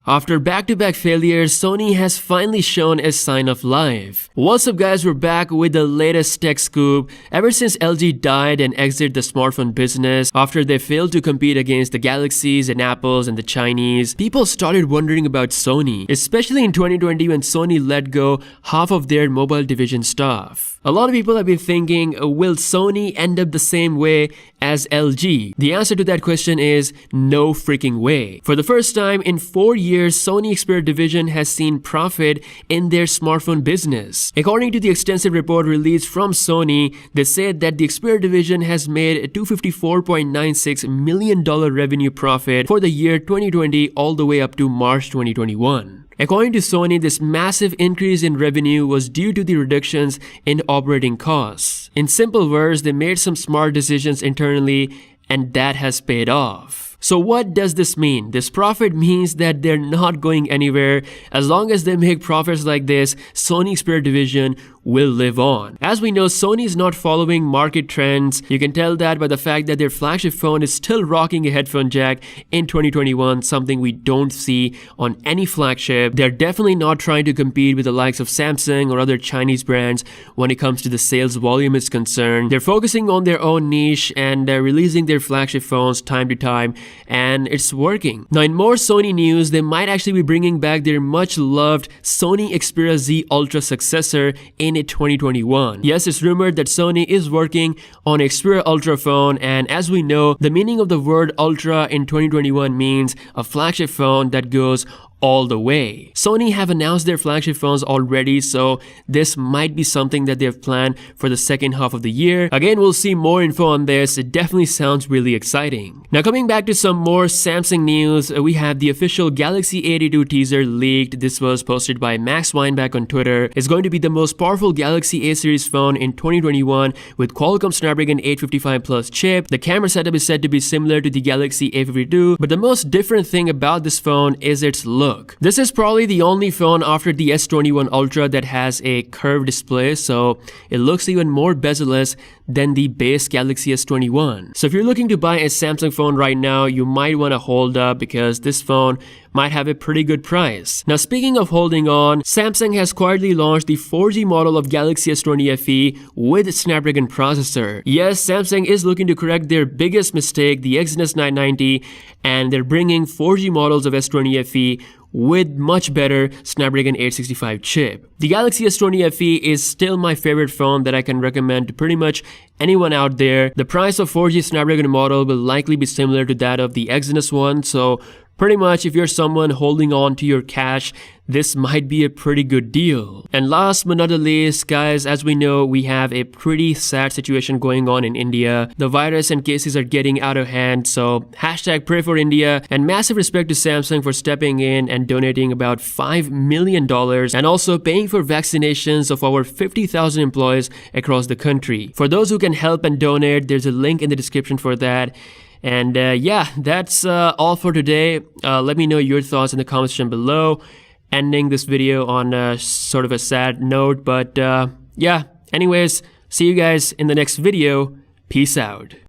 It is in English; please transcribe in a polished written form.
After back-to-back failures, Sony has finally shown a sign of life. What's up guys, we're back with the latest tech scoop. Ever since LG died and exited the smartphone business after they failed to compete against the Galaxies and Apples and the Chinese, people started wondering about Sony, especially in 2020 when Sony let go half of their mobile division staff. A lot of people have been thinking, will Sony end up the same way as LG? The answer to that question is no freaking way. For the first time in 4 years, Sony Xperia division has seen profit in their smartphone business. According to the extensive report released from Sony, they said that the Xperia division has made a $254.96 million revenue profit for the year 2020 all the way up to March 2021. According to Sony, this massive increase in revenue was due to the reductions in operating costs. In simple words, they made some smart decisions internally and that has paid off. So what does this mean? This profit means that they're not going anywhere. As long as they make profits like this, Sony Xperia division will live on. As we know, Sony is not following market trends. You can tell that by the fact that their flagship phone is still rocking a headphone jack in 2021, something we don't see on any flagship. They're definitely not trying to compete with the likes of Samsung or other Chinese brands when it comes to the sales volume is concerned. They're focusing on their own niche and they're releasing their flagship phones time to time, and it's working. Now in more Sony news, they might actually be bringing back their much loved Sony Xperia Z Ultra successor in 2021. Yes, it's rumored that Sony is working on Xperia Ultra phone, and as we know, the meaning of the word Ultra in 2021 means a flagship phone that goes all the way. Sony have announced their flagship phones already, so this might be something that they have planned for the second half of the year. Again, we'll see more info on this. It definitely sounds really exciting. Now coming back to some more Samsung news, we have the official Galaxy A82 teaser leaked. This was posted by Max Weinbach on Twitter. It's going to be the most powerful Galaxy A series phone in 2021 with Qualcomm Snapdragon 855 Plus chip. The camera setup is said to be similar to the Galaxy A52, but the most different thing about this phone is its look. This is probably the only phone after the S21 Ultra that has a curved display, so it looks even more bezel-less than the base Galaxy S21. So if you're looking to buy a Samsung phone right now, you might want to hold up because this phone might have a pretty good price. Now speaking of holding on, Samsung has quietly launched the 4G model of Galaxy S20 FE with Snapdragon processor. Yes, Samsung is looking to correct their biggest mistake, the Exynos 990, and they're bringing 4G models of S20 FE with much better Snapdragon 865 chip. The Galaxy S20 FE is still my favorite phone that I can recommend to pretty much anyone out there. The price of 4G Snapdragon model will likely be similar to that of the Exynos one, so pretty much if you're someone holding on to your cash, this might be a pretty good deal. And last but not the least, guys, as we know, we have a pretty sad situation going on in India. The virus and cases are getting out of hand, so hashtag pray for India, and massive respect to Samsung for stepping in and donating about $5 million and also paying for vaccinations of our 50,000 employees across the country. For those who can help and donate, there's a link in the description for that. And yeah, that's all for today. Let me know your thoughts in the comment section below. Ending this video on sort of a sad note, but yeah, anyways, see you guys in the next video. Peace out.